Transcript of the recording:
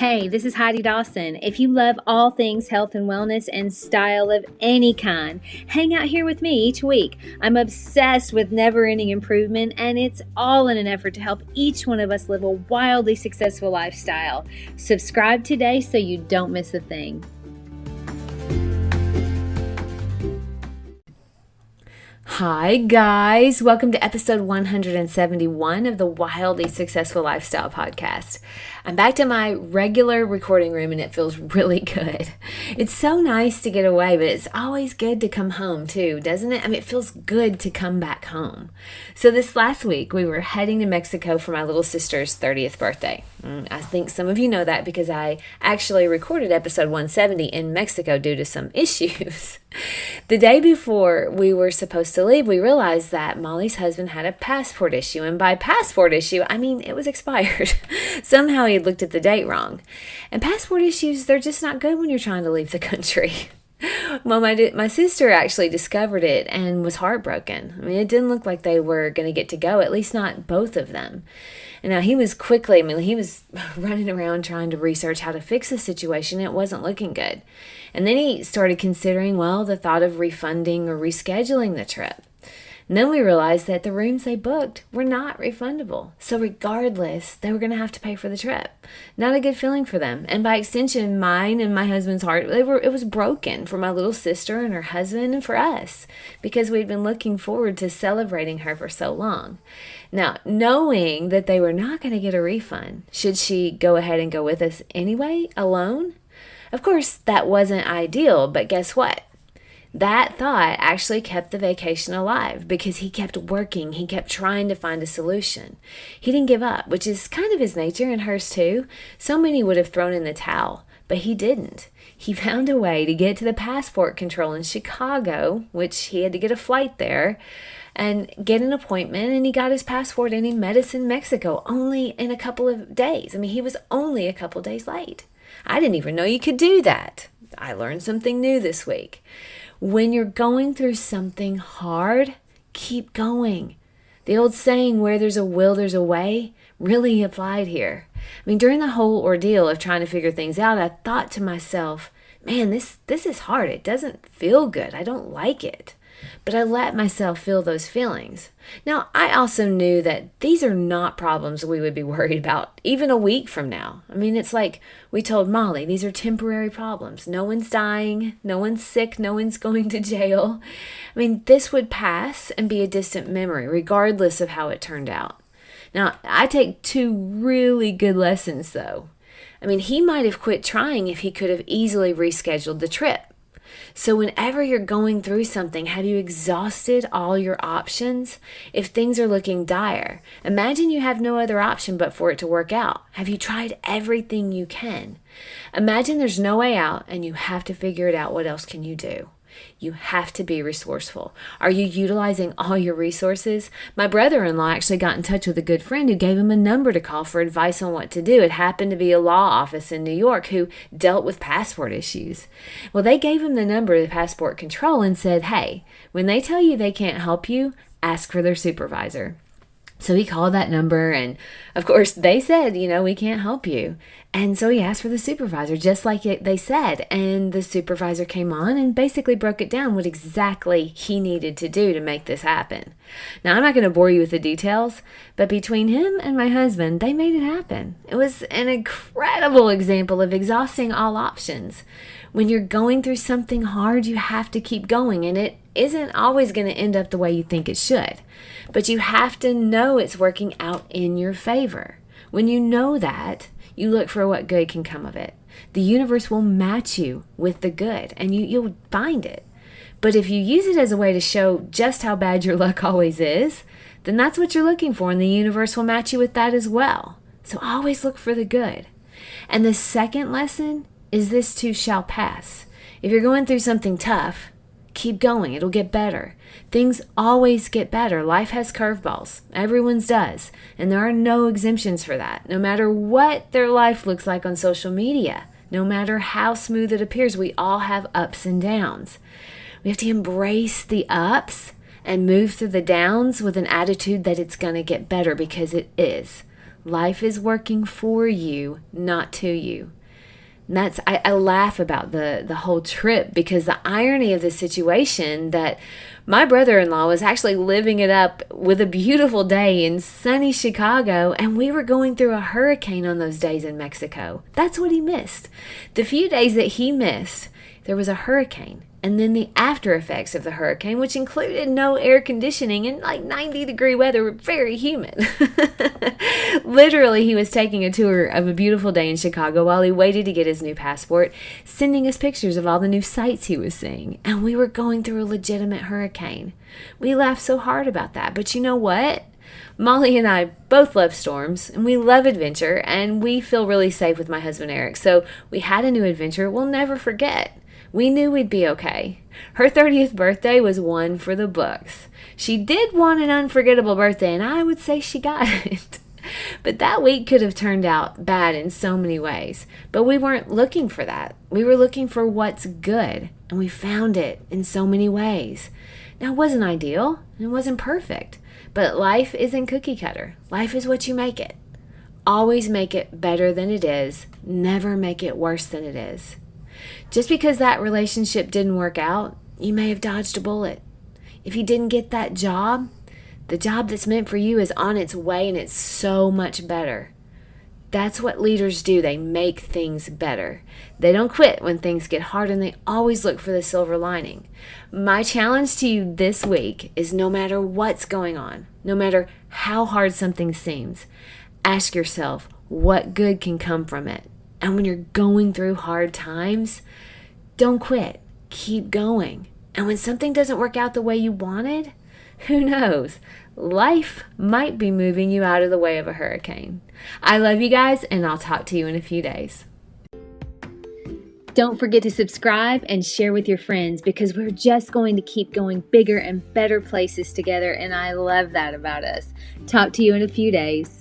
Hey, this is Heidi Dawson. If you love all things health and wellness and style of any kind, hang out here with me each week. I'm obsessed with never-ending improvement, and it's all in an effort to help each one of us live a wildly successful lifestyle. Subscribe today so you don't miss a thing. Hi guys, welcome to episode 171 of the Wildly Successful Lifestyle Podcast. I'm back to my regular recording room and it feels really good. It's so nice to get away, but it's always good to come home too, doesn't it? I mean, it feels good to come back home. So this last week, we were heading to Mexico for my little sister's 30th birthday. I think some of you know that because I actually recorded episode 170 in Mexico due to some issues. The day before we were supposed to leave, we realized that Molly's husband had a passport issue. And by passport issue, I mean it was expired. Somehow he had looked at the date wrong. And passport issues, they're just not good when you're trying to leave the country. Well, my sister actually discovered it and was heartbroken. I mean, it didn't look like they were going to get to go, at least not both of them. And now he was running around trying to research how to fix the situation. It wasn't looking good. And then he started considering, the thought of refunding or rescheduling the trip. And then we realized that the rooms they booked were not refundable. So regardless, they were going to have to pay for the trip. Not a good feeling for them. And by extension, mine and my husband's heart, it was broken for my little sister and her husband and for us because we'd been looking forward to celebrating her for so long. Now, knowing that they were not going to get a refund, should she go ahead and go with us anyway, alone? Of course, that wasn't ideal, but guess what? That thought actually kept the vacation alive because he kept working. He kept trying to find a solution. He didn't give up, which is kind of his nature and hers too. So many would have thrown in the towel, but he didn't. He found a way to get to the passport control in Chicago, which he had to get a flight there, and get an appointment, and he got his passport and he met us in Mexico only in a couple of days. I mean, he was only a couple days late. I didn't even know you could do that. I learned something new this week. When you're going through something hard, keep going. The old saying, where there's a will, there's a way, really applied here. I mean, during the whole ordeal of trying to figure things out, I thought to myself, man, this is hard. It doesn't feel good. I don't like it. But I let myself feel those feelings. Now, I also knew that these are not problems we would be worried about even a week from now. I mean, it's like we told Molly, these are temporary problems. No one's dying, no one's sick, no one's going to jail. I mean, this would pass and be a distant memory, regardless of how it turned out. Now, I take two really good lessons, though. I mean, he might have quit trying if he could have easily rescheduled the trip. So whenever you're going through something, have you exhausted all your options? If things are looking dire, imagine you have no other option but for it to work out. Have you tried everything you can? Imagine there's no way out and you have to figure it out. What else can you do? You have to be resourceful. Are you utilizing all your resources? My brother-in-law actually got in touch with a good friend who gave him a number to call for advice on what to do. It happened to be a law office in New York who dealt with passport issues. Well, they gave him the number of the passport control and said, hey, when they tell you they can't help you, ask for their supervisor. So he called that number and, of course, they said, we can't help you. And so he asked for the supervisor, just like they said. And the supervisor came on and basically broke it down what exactly he needed to do to make this happen. Now, I'm not going to bore you with the details, but between him and my husband, they made it happen. It was an incredible example of exhausting all options. When you're going through something hard, you have to keep going, and it isn't always going to end up the way you think it should. But you have to know it's working out in your favor. When you know that, you look for what good can come of it. The universe will match you with the good, and you'll find it. But if you use it as a way to show just how bad your luck always is, then that's what you're looking for, and the universe will match you with that as well. So always look for the good. And the second lesson is this too shall pass. If you're going through something tough, keep going. It'll get better. Things always get better. Life has curveballs. Everyone's does. And there are no exemptions for that. No matter what their life looks like on social media, no matter how smooth it appears, we all have ups and downs. We have to embrace the ups and move through the downs with an attitude that it's going to get better because it is. Life is working for you, not to you. And I laugh about the whole trip because the irony of the situation that my brother-in-law was actually living it up with a beautiful day in sunny Chicago, and we were going through a hurricane on those days in Mexico. That's what he missed. The few days that he missed, there was a hurricane. And then the after effects of the hurricane, which included no air conditioning and like 90-degree weather, very humid. Literally, he was taking a tour of a beautiful day in Chicago while he waited to get his new passport, sending us pictures of all the new sights he was seeing. And we were going through a legitimate hurricane. We laughed so hard about that. But you know what? Molly and I both love storms, and we love adventure, and we feel really safe with my husband Eric. So we had a new adventure we'll never forget. We knew we'd be okay. Her 30th birthday was one for the books. She did want an unforgettable birthday, and I would say she got it. But that week could have turned out bad in so many ways. But we weren't looking for that. We were looking for what's good, and we found it in so many ways. Now, it wasn't ideal, and it wasn't perfect, but life isn't cookie cutter. Life is what you make it. Always make it better than it is. Never make it worse than it is. Just because that relationship didn't work out, you may have dodged a bullet. If you didn't get that job, the job that's meant for you is on its way, and it's so much better. That's what leaders do. They make things better. They don't quit when things get hard, and they always look for the silver lining. My challenge to you this week is no matter what's going on, no matter how hard something seems, ask yourself what good can come from it. And when you're going through hard times, don't quit. Keep going. And when something doesn't work out the way you wanted, who knows? Life might be moving you out of the way of a hurricane. I love you guys, and I'll talk to you in a few days. Don't forget to subscribe and share with your friends, because we're just going to keep going bigger and better places together, and I love that about us. Talk to you in a few days.